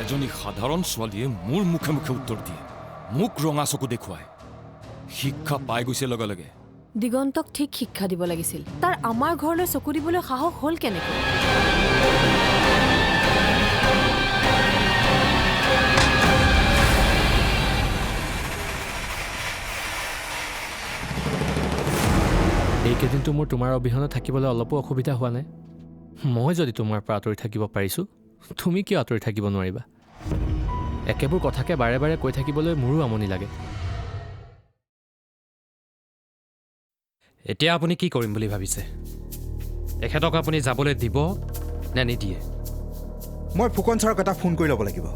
এজনী সাধাৰণ ছোৱালীয়ে মোৰ মুখে মুখে উত্তৰ দিয়ে, মোক ৰঙা চকু দেখুৱায়। শিক্ষা পাই গৈছে লগে লগে। দিগন্তক ঠিক শিক্ষা দিব লাগিছিল। তাৰ আমাৰ ঘৰলৈ চকু দিবলৈ সাহস হ'ল কেনেকৈ? এইকেইদিনটো মোৰ তোমাৰ অবিহনে থাকিবলৈ অলপো অসুবিধা হোৱা নাই। মই যদি তোমাৰ পৰা আঁতৰি থাকিব পাৰিছোঁ, তুমি কিয় আঁতৰি থাকিব নোৱাৰিবা? একেবোৰ কথাকে বাৰে বাৰে কৈ থাকিবলৈ মোৰো আমনি লাগে। এতিয়া আপুনি কি কৰিম বুলি ভাবিছে? এখেতক আপুনি যাবলৈ দিব নে নিদিয়ে? মই ফুকন ছাৰক এটা ফোন কৰি ল'ব লাগিব।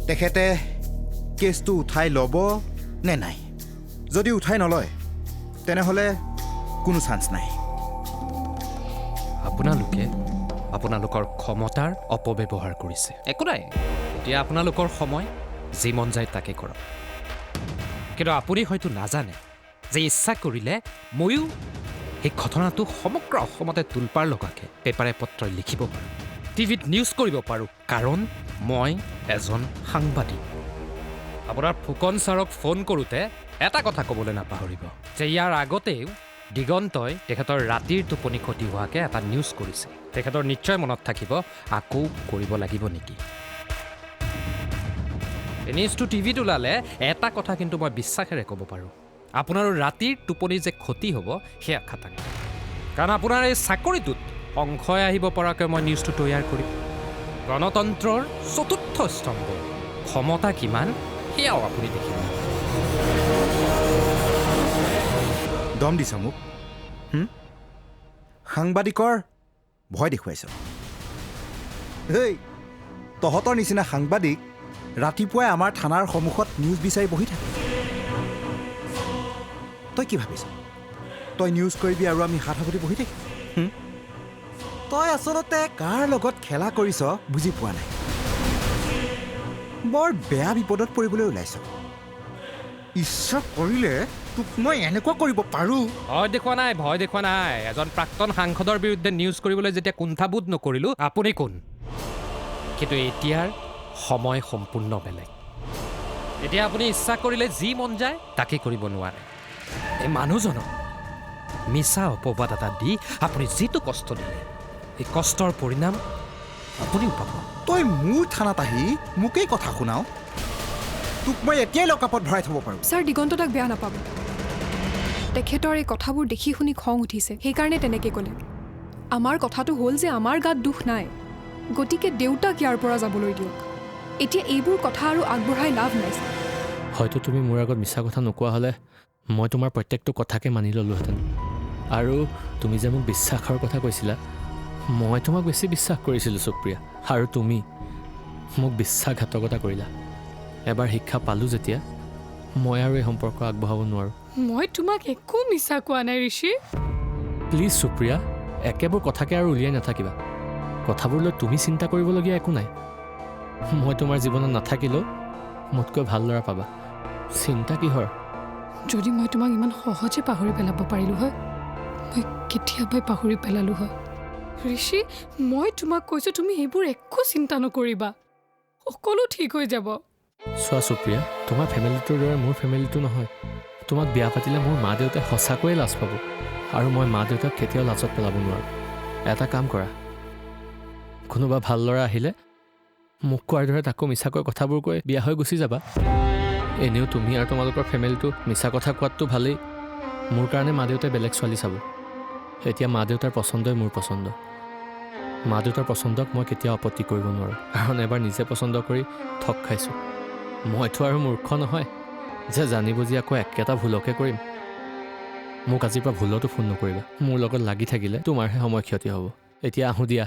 তেখেতে কেছটো উঠাই ল'ব নে নাই। যদি উঠাই নলয় তেনেহ'লে কোনো চান্স নাই। আপোনালোকে আপোনালোকৰ ক্ষমতাৰ অপব্যৱহাৰ কৰিছে। একো নাই, এতিয়া আপোনালোকৰ সময়, যি মন যায় তাকে কৰক। কিন্তু আপুনি হয়তো নাজানে যে ইচ্ছা কৰিলে ময়ো এই ঘটনাটো সমগ্ৰ অসমতে তোলপাৰ লগাকৈ পেপাৰে পত্ৰই লিখিব পাৰোঁ, টিভিত নিউজ কৰিব পাৰোঁ, কাৰণ মই এজন সাংবাদিক। আপোনাৰ ফুকন ছাৰক ফোন কৰোঁতে এটা কথা ক'বলৈ নাপাহৰিব যে ইয়াৰ আগতেও দিগন্তই তেখেতৰ ৰাতিৰ টোপনি ক্ষতি হোৱাকৈ এটা নিউজ কৰিছে। তেখেতৰ নিশ্চয় মনত থাকিব, আকৌ কৰিব লাগিব নেকি। এই নিউজটো টিভিত ওলালে এটা কথা কিন্তু মই বিশ্বাসেৰে ক'ব পাৰোঁ, আপোনাৰ ৰাতিৰ টোপনি যে ক্ষতি হ'ব সেয়া খাটাং। কাৰণ আপোনাৰ এই চাকৰিটোত অংশই আহিব পৰাকৈ মই নিউজটো তৈয়াৰ কৰিম। গণতন্ত্ৰৰ চতুৰ্থ স্তম্ভ ক্ষমতা কিমান সেয়াও আপুনি দেখিব। দম দিছ মোক, সাংবাদিকৰ ভয় দেখুৱাইছ। হেই, তহঁতৰ নিচিনা সাংবাদিক ৰাতিপুৱাই আমাৰ থানাৰ সন্মুখত নিউজ বিচাৰি বহি থাকে। তই কি ভাবিছ? তই নিউজ কৰিবি আৰু আমি হাত সাৱটি বহি থাকিম? তই আচলতে কাৰ লগত খেলা কৰিছ বুজি পোৱা নাই। বৰ বেয়া বিপদত পৰিবলৈ ওলাইছ। ইচ্ছা কৰিলে তোক মই এনেকুৱা কৰিব পাৰোঁ। ভয় দেখুওৱা নাই। এজন প্ৰাক্তন সাংসদৰ বিৰুদ্ধে নিউজ কৰিবলৈ যেতিয়া কুণ্ঠাবোধ নকৰিলোঁ, আপুনি কোন? কিন্তু এতিয়াৰ সময় সম্পূৰ্ণ বেলেগ। এতিয়া আপুনি ইচ্ছা কৰিলে যি মন যায় তাকে কৰিব নোৱাৰে। এই মানুহজনক মিছা অপবাদ এটা দি আপুনি যিটো কষ্ট দিলে, এই কষ্টৰ পৰিণাম আপুনিও পাব। তই মোৰ থানাত আহি মোকেই কথা শুনাও? তোক মই এতিয়াই লকআপত ভৰাই থ'ব পাৰোঁ। ছাৰ, দিগন্ত তাক বেয়া নাপাব। তেখেতৰ এই কথাবোৰ দেখি শুনি খং উঠিছে, সেইকাৰণে তেনেকৈ ক'লে। আমাৰ কথাটো হ'ল যে আমাৰ গাত দুখ নাই, গতিকে দেউতাক ইয়াৰ পৰা যাবলৈ দিয়ক। এতিয়া এইবোৰ কথা আৰু আগবঢ়াই লাভ নাই। হয়তো তুমি মোৰ আগত মিছা কথা নোকোৱা হ'লে মই তোমাৰ প্ৰত্যেকটো কথাকে মানি ল'লোহেঁতেন। আৰু তুমি যে মোক বিশ্বাসৰ কথা কৈছিলা, মই তোমাক বেছি বিশ্বাস কৰিছিলোঁ সুপ্ৰিয়া, আৰু তুমি মোক বিশ্বাসঘাতকতা কৰিলা। এবাৰ শিক্ষা পালোঁ যেতিয়া, মই আৰু এই সম্পৰ্ক আগবঢ়াব নোৱাৰোঁ। মই তোমাক একো মিছা কোৱা নাই ঋষি। প্লিজ সুপ্ৰিয়া, একেবোৰ কথাকে আৰু উলিয়াই নাথাকিবা। কথাবোৰ লৈ তুমি চিন্তা কৰিবলগীয়া একো নাই। মই তোমাৰ জীৱনত নাথাকিলেও মোতকৈ ভাল ল'ৰা পাবা। চিন্তা কিহৰ? যদি মই তোমাক ইমান সহজে পাহৰি পেলাব পাৰিলোঁ হয়, মই কেতিয়াবাই পাহৰি পেলালোঁ হয়। ঋষি, মই তোমাক কৈছোঁ তুমি এইবোৰ একো চিন্তা নকৰিবা, সকলো ঠিক হৈ যাব। চোৱা সুপ্ৰিয়া, তোমাৰ ফেমিলিটোৰ দৰে মোৰ ফেমিলিটো নহয়। তোমাক বিয়া পাতিলে মোৰ মা দেউতাই সঁচাকৈয়ে লাজ পাব, আৰু মই মা দেউতাক কেতিয়াও লাজত পেলাব নোৱাৰোঁ। এটা কাম কৰা, কোনোবা ভাল ল'ৰা আহিলে মোক কোৱাৰ দৰে তাকো মিছাকৈ কথাবোৰ কৈ বিয়া হৈ গুচি যাবা। এনেও তুমি আৰু তোমালোকৰ ফেমিলিটো মিছা কথা কোৱাততো ভালেই। মোৰ কাৰণে মা দেউতাই বেলেগ ছোৱালী চাব। এতিয়া মা দেউতাৰ পচন্দই মোৰ পচন্দ। মা দেউতাৰ পচন্দক মই কেতিয়াও আপত্তি কৰিব নোৱাৰোঁ, কাৰণ এবাৰ নিজে পচন্দ কৰি ঠগ খাইছোঁ। মইতো আৰু মূৰ্খ নহয় যে জানি বুজি আকৌ একেটা ভুলকে কৰিম। মোক আজিৰ পৰা ভুলতো ফোন নকৰিবা। মোৰ লগত লাগি থাকিলে তোমাৰহে সময় ক্ষতি হ'ব। এতিয়া আহোঁ দিয়া।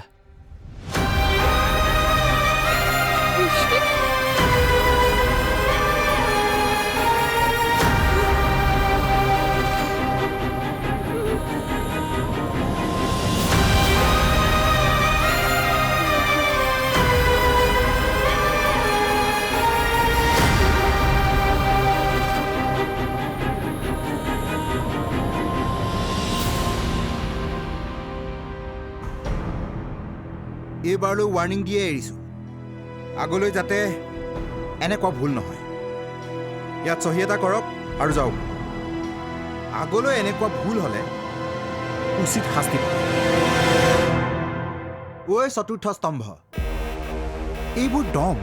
এইবাৰলৈ ৱাৰ্ণিং দিয়ে এৰিছোঁ আগলৈ যাতে এনেকুৱা ভুল নহয় ইয়াত চহী এটা কৰক আৰু যাওক আগলৈ এনেকুৱা ভুল হ'লে উচিত শাস্তি পাব ঐ চতুৰ্থ স্তম্ভ এইবোৰ দম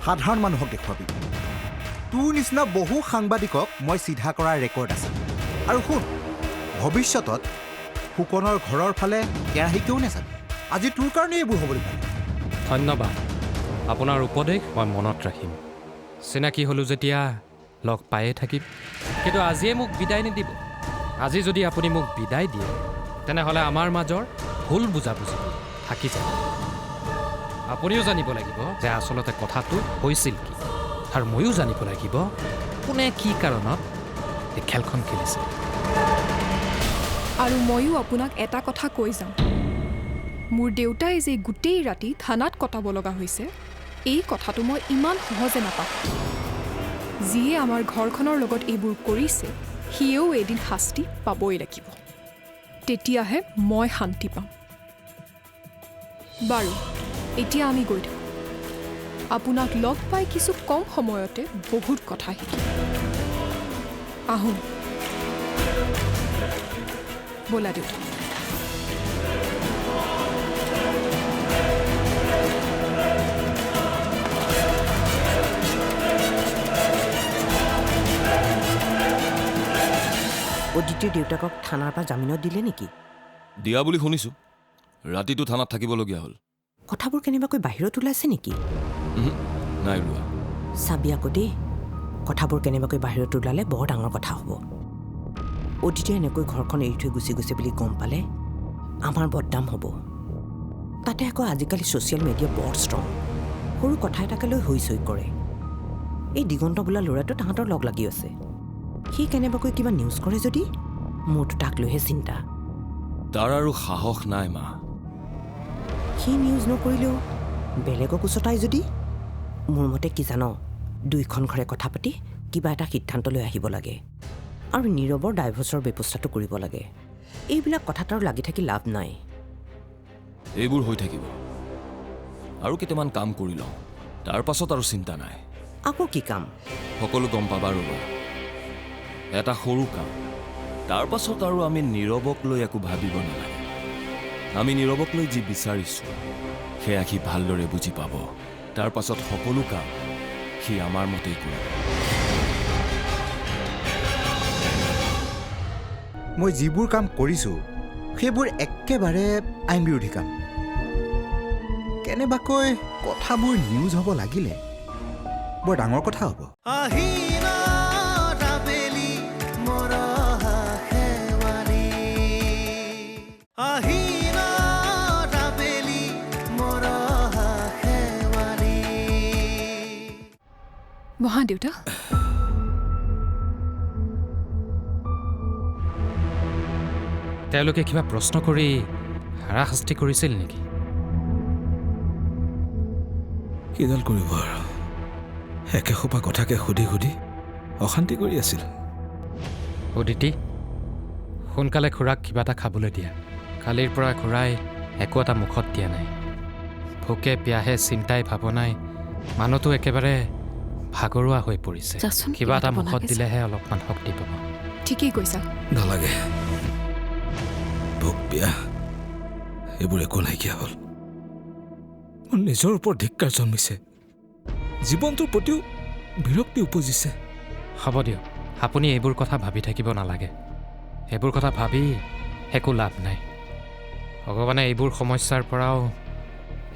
সাধাৰণ মানুহক দেখুৱাবি তোৰ নিচিনা বহু সাংবাদিকক মই চিধা কৰাৰ ৰেকৰ্ড আছে আৰু শুন ভৱিষ্যতত ফুকনৰ ঘৰৰ ফালে কেৰাহীকেও নাচাবি আজি তোৰ কাৰণে এইবোৰ হ'বলৈ পালে ধন্যবাদ আপোনাৰ উপদেশ মই মনত ৰাখিম চিনাকি হ'লোঁ যেতিয়া লগ পায়ে থাকিম কিন্তু আজিয়ে মোক বিদায় নিদিব আজি যদি আপুনি মোক বিদায় দিয়ে তেনেহ'লে আমাৰ মাজৰ ভুল বুজাবুজি থাকি যাব আপুনিও জানিব লাগিব যে আচলতে কথাটো হৈছিল কি আৰু ময়ো জানিব লাগিব কোনে কি কাৰণত এই খেলখন খেলিছে আৰু ময়ো আপোনাক এটা কথা কৈ যাওঁ মোৰ দেউতাই যে গোটেই ৰাতি থানাত কটাব লগা হৈছে এই কথাটো মই ইমান সহজে নাপাওঁ যিয়ে আমাৰ ঘৰখনৰ লগত এইবোৰ কৰিছে সিয়েও এদিন শাস্তি পাবই লাগিব তেতিয়াহে মই শান্তি পাম বাৰু এতিয়া আমি গৈ থাকোঁ আপোনাক লগ পাই কিছু কম সময়তে বহুত কথা শিকিম আহোঁ ব'লা দেউতা অদিতিৰ দেউতাকক থানাৰ পৰা জামিনত দিলে নেকি দিয়া বুলি শুনিছোঁ ৰাতিটো থানাত থাকিবলগীয়া হ'ল কথাবোৰ কেনেবাকৈ বাহিৰত ওলাইছে নেকি নাই ওলোৱা চাবি আকৌ দেই কথাবোৰ কেনেবাকৈ বাহিৰত ওলালে বৰ ডাঙৰ কথা হ'ব অদিতিয়ে এনেকৈ ঘৰখন এৰি থৈ গুচি গৈছে বুলি গম পালে আমাৰ বদনাম হ'ব তাতে আকৌ আজিকালি ছ'চিয়েল মিডিয়া বৰ ষ্ট্ৰং সৰু কথা এটাকে লৈ হৈ চৈ কৰে এই দিগন্ত বোলা ল'ৰাটো তাহাঁতৰ লগ লাগি আছে সি কেনেবাকৈ কিবা নিউজ কৰে যদি মোৰতো তাক লৈহে চিন্তা তাৰ আৰু সাহস নাই মা সি নিউজ নকৰিলেও বেলেগক উচতাই যদি মোৰ মতে কি জান দুইখন ঘৰে কথা পাতি কিবা এটা সিদ্ধান্ত লৈ আহিব লাগে আৰু নীৰৱৰ ডাইভৰ্চৰ ব্যৱস্থাটো কৰিব লাগে এইবিলাক কথাত আৰু লাগি থাকি লাভ নাই এইবোৰ হৈ থাকিব আৰু কেইটামান কাম কৰি লওঁ তাৰ পাছত আৰু চিন্তা নাই আকৌ কি কাম সকলো গম পাবা ৰ'বা এটা সৰু কাম তাৰ পাছত আৰু আমি নীৰৱক লৈ একো ভাবিব নালাগে আমি নীৰৱক লৈ যি বিচাৰিছোঁ সেয়া সি ভালদৰে বুজি পাব তাৰ পাছত সকলো কাম সি আমাৰ মতেই কৰিব মই যিবোৰ কাম কৰিছোঁ সেইবোৰ একেবাৰে আইন বিৰোধী কাম কেনেবাকৈ কথাবোৰ নিউজ হ'ব লাগিলে বৰ ডাঙৰ কথা হ'ব বহা দেউতা তেওঁলোকে কিবা প্ৰশ্ন কৰি হাৰাশাস্তি কৰিছিল নেকি কিডাল কৰিব আৰু একেসোপা কথাকে সুধি সুধি অশান্তি কৰি আছিল অদিতি সোনকালে খুৰাক কিবা এটা খাবলৈ দিয়া কালিৰ পৰা খুৰাই একো এটা মুখত দিয়া নাই ভোকে পিয়াহে চিন্তাই ভাৱনাই মানুহটো একেবাৰে ভাগৰুৱা হৈ পৰিছে যাচোন, কিবা এটা মুখত বনাকে দিলেহে অলপমান শক্তি পাব ঠিকেই কৈছা নালাগে ভোক পিয়া এইবোৰ একো নাইকিয়া হ'ল মোৰ নিজৰ ওপৰত ধিক্কাৰ জন্মিছে জীৱনটোৰ প্ৰতিও বিৰক্তি উপজিছে হ'ব দিয়ক আপুনি এইবোৰ কথা ভাবি থাকিব নালাগে এইবোৰ কথা ভাবি একো লাভ নাই ভগৱানে এইবোৰ সমস্যাৰ পৰাও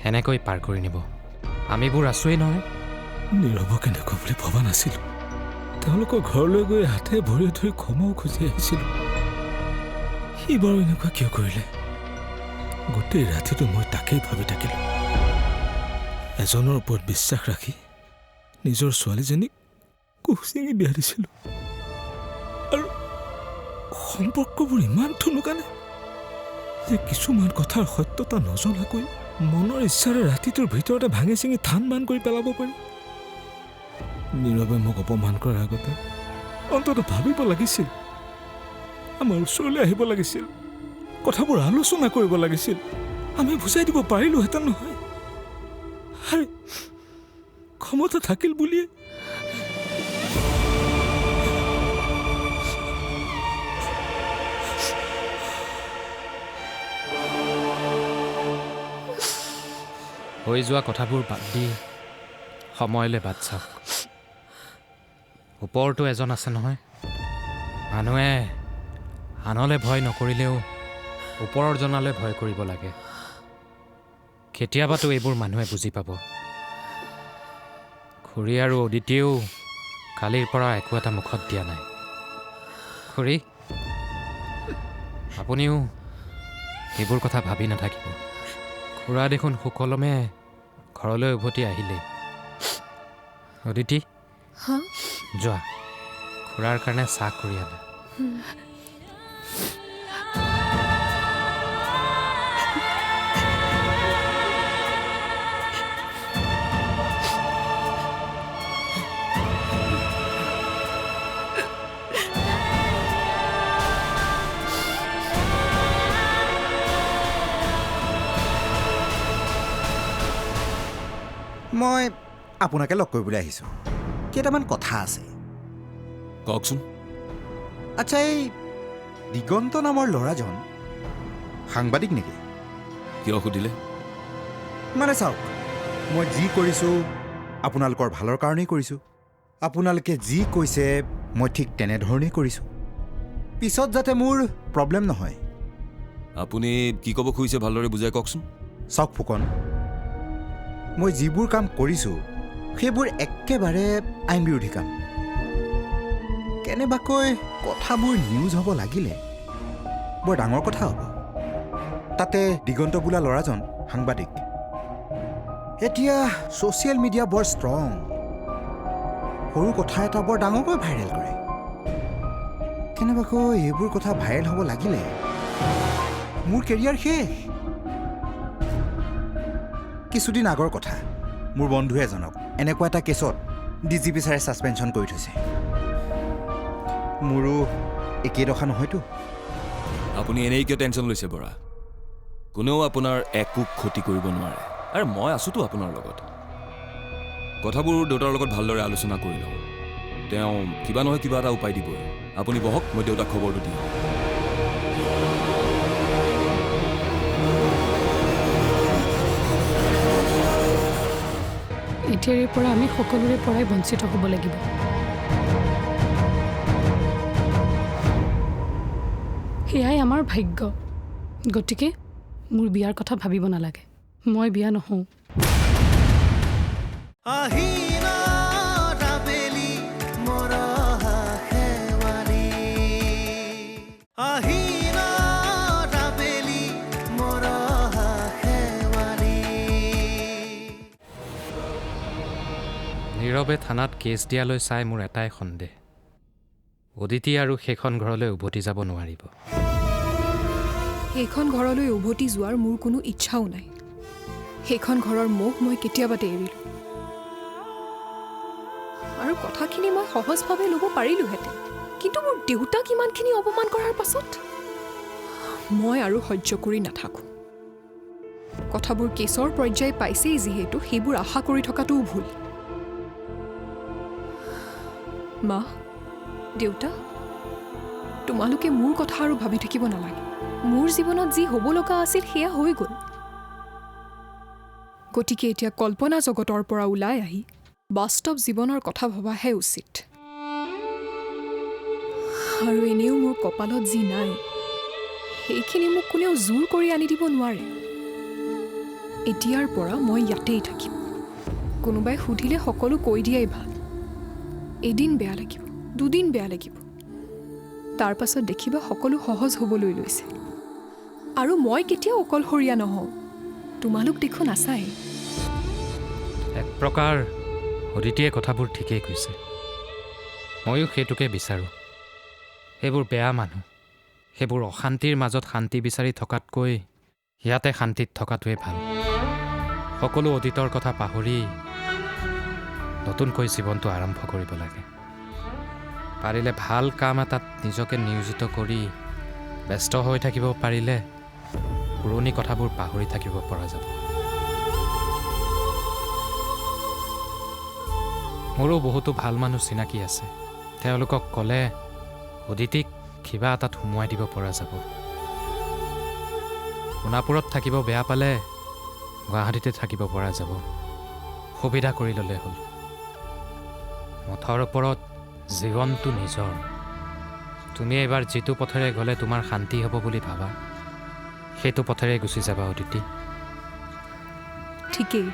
এনেকৈ পাৰ কৰি নিব আমিবোৰ আছোৱেই নহয় নীৰৱক এনেকুৱা বুলি ভবা নাছিলোঁ তেওঁলোকৰ ঘৰলৈ গৈ হাতে ভৰি ধৰি ক্ষমাও খুজি আহিছিলোঁ সি বাৰু এনেকুৱা কিয় কৰিলে গোটেই ৰাতিটো মই তাকেই ভাবি থাকিলোঁ এজনৰ ওপৰত বিশ্বাস ৰাখি নিজৰ ছোৱালীজনীক কোহ ছিঙি বিয়া দিছিলোঁ আৰু সম্পৰ্কবোৰ ইমান থুনুকানে যে কিছুমান কথাৰ সত্যতা নজনাকৈ মনৰ ইচ্ছাৰে ৰাতিটোৰ ভিতৰতে ভাঙি ছিঙি থান বান কৰি পেলাব পাৰি নীৰৱে মোক অপমান কৰাৰ আগতে অন্ততঃ ভাবিব লাগিছিল আমাৰ ওচৰলৈ আহিব লাগিছিল কথাবোৰ আলোচনা কৰিব লাগিছিল আমি বুজাই দিব পাৰিলোহেঁতেন নহয় আৰে ক্ষমতা থাকিল বুলিয়ে হৈ যোৱা কথাবোৰ বাদ দি সময়লৈ বাট চাওক। ওপৰতো এজন আছে নহয়। মানুহে আনলৈ ভয় নকৰিলেও ওপৰৰ জনালৈ ভয় কৰিব লাগে। কেতিয়াবাতো এইবোৰ মানুহে বুজি পাব। খুৰী আৰু অদিতিয়েও কালিৰ পৰা একো এটা মুখত দিয়া নাই। খুৰী, আপুনিও এইবোৰ কথা ভাবি নাথাকিব। খুৰা দেখোন সুকলমে ঘৰলৈ উভতি আহিলেই। অদিতি, হা? যোৱা খুৰাৰ কাৰণে চাহ কৰি আনে। মই আপোনাকে লগ কৰিবলৈ আহিছোঁ। কেইটামান কথা আছে। কওকচোন। আচ্ছা, এই দিগন্ত নামৰ ল'ৰাজন সাংবাদিক নেকি? কিয় সুধিলে? মানে চাওক, মই যি কৰিছোঁ আপোনালোকৰ ভালৰ কাৰণেই কৰিছোঁ। আপোনালোকে যি কৈছে মই ঠিক তেনেধৰণেই কৰিছোঁ। পিছত যাতে মোৰ প্ৰব্লেম নহয়। আপুনি কি ক'ব খুজিছে ভালদৰে বুজাই কওকচোন। চাওক ফুকন, মই যিবোৰ কাম কৰিছোঁ সেইবোৰ একেবাৰে আইন বিৰোধী কাম। কেনেবাকৈ কথাবোৰ নিউজ হ'ব লাগিলে বৰ ডাঙৰ কথা হ'ব। তাতে দিগন্ত বোলা ল'ৰাজন সাংবাদিক। এতিয়া ছ'চিয়েল মিডিয়া বৰ ষ্ট্ৰং। সৰু কথা এটা বৰ ডাঙৰকৈ ভাইৰেল কৰে। কেনেবাকৈ এইবোৰ কথা ভাইৰেল হ'ব লাগিলে মোৰ কেৰিয়াৰ শেষ। কিছুদিন আগৰ কথা, মোৰ বন্ধু এজনক এনেকুৱা এটা কেছত DGP ছাৰে ছাছপেনশ্যন কৰি থৈছে। মোৰো একেই দশা নহয়তো। আপুনি এনেই কিয় টেনশ্যন লৈছে বৰা? কোনেও আপোনাৰ একো ক্ষতি কৰিব নোৱাৰে। আৰু মই আছোঁতো আপোনাৰ লগত। কথাবোৰ দেউতাৰ লগত ভালদৰে আলোচনা কৰি লওঁ। তেওঁ কিবা নহয় কিবা এটা উপায় দিবই। আপুনি বহক, মই দেউতাক খবৰটো দিম। এতিয়াৰে পৰা আমি সকলোৰে পৰাই বঞ্চিত হ'ব লাগিব। সেয়াই আমাৰ ভাগ্য। গতিকে মোৰ বিয়াৰ কথা ভাবিব নালাগে। মই বিয়া নহওঁ। নীৰৱে থানাত কেছ দিয়ালৈ চাই মোৰ এটাই সন্দেহ, অদিতি আৰু সেইখন ঘৰলৈ উভতি যাব নোৱাৰিব। সেইখন ঘৰলৈ উভতি যোৱাৰ মোৰ কোনো ইচ্ছাও নাই। সেইখন ঘৰৰ মোহ মই কেতিয়াবাতে এৰিলোঁ। আৰু কথাখিনি মই সহজভাৱে ল'ব পাৰিলোহেঁতেন, কিন্তু মোৰ দেউতাক ইমানখিনি অপমান কৰাৰ পাছত মই আৰু সহ্য কৰি নাথাকোঁ। কথাবোৰ কেছৰ পৰ্যায় পাইছেই যিহেতু সেইবোৰ আশা কৰি থকাটোও ভুল। মা, দেউতা, তোমালোকে মোৰ কথা আৰু ভাবি থাকিব নালাগে। মোৰ জীৱনত যি হ'ব লগা আছিল সেয়া হৈ গ'ল। গতিকে এতিয়া কল্পনা জগতৰ পৰা ওলাই আহি বাস্তৱ জীৱনৰ কথা ভবাহে উচিত। আৰু এনেও মোৰ কপালত যি নাই সেইখিনি মোক কোনেও জোৰ কৰি আনি দিব নোৱাৰে। এতিয়াৰ পৰা মই ইয়াতেই থাকিম। কোনোবাই সুধিলে সকলো কৈ দিয়াই ভাল। এদিন বেয়া লাগিব, দুদিন বেয়া লাগিব, তাৰ পাছত দেখিবা সকলো সহজ হ'বলৈ লৈছে। আৰু মই কেতিয়াও অকলশৰীয়া নহওঁ। তোমালোক দেখোন আছাই। এক প্ৰকাৰ অদিতিয়ে কথাবোৰ ঠিকেই কৈছে। ময়ো সেইটোকে বিচাৰোঁ। সেইবোৰ বেয়া মানুহ, সেইবোৰ অশান্তিৰ মাজত শান্তি বিচাৰি থকাতকৈ ইয়াতে শান্তিত থকাটোৱে ভাল। সকলো অতীতৰ কথা পাহৰি নতুনকৈ জীৱনটো আৰম্ভ কৰিব লাগে। পাৰিলে ভাল কাম এটাত নিজকে নিয়োজিত কৰি ব্যস্ত হৈ থাকিব পাৰিলে পুৰণি কথাবোৰ পাহৰি থাকিব পৰা যাব। মোৰো বহুতো ভাল মানুহ চিনাকি আছে তেওঁলোকক ক'লে অদিতিক কিবা এটাত সোমোৱাই দিব পৰা যাব সোণাপুৰত থাকিব বেয়া পালে গুৱাহাটীতে থাকিব পৰা যাব সুবিধা কৰি ল'লে হ'ল মঠৰ ওপৰত জীৱনটো নিজৰ তুমি এবাৰ যিটো পথেৰে গ'লে তোমাৰ শান্তি হ'ব বুলি ভাবা সেইটো পথেৰে গুচি যাবা অদিতি ঠিকেই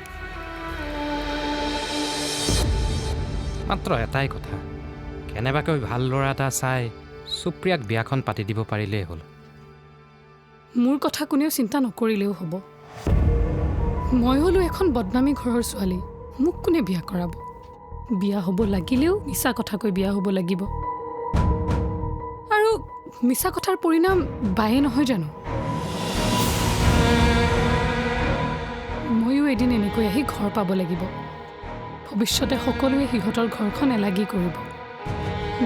মাত্ৰ এটাই কথা কেনেবাকৈ ভাল ল'ৰা এটা চাই সুপ্ৰিয়াক বিয়াখন পাতি দিব পাৰিলেই হ'ল মোৰ কথা কোনেও চিন্তা নকৰিলেও হ'ব মই হ'লো এখন বদনামী ঘৰৰ ছোৱালী মোক কোনে বিয়া কৰাব বিয়া হ'ব লাগিলেও মিছা কথা কৈ বিয়া হ'ব লাগিব আৰু মিছা কথাৰ পৰিণাম বায়ে নহয় জানো ময়ো এদিন এনেকৈ আহি ঘৰ পাব লাগিব ভৱিষ্যতে সকলোৱে সিহঁতৰ ঘৰখন এলাগি কৰিব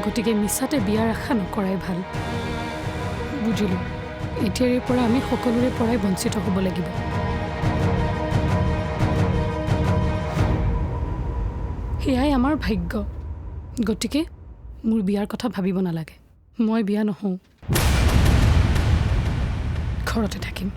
গতিকে মিছাতে বিয়াৰ আশা নকৰাই ভাল বুজিলোঁ এতিয়াৰে পৰা আমি সকলোৰে পৰাই বঞ্চিত হ'ব লাগিব সেয়াই আমাৰ ভাগ্য গতিকে মোৰ বিয়াৰ কথা ভাবিব নালাগে মই বিয়া নহওঁ ঘৰতে থাকিম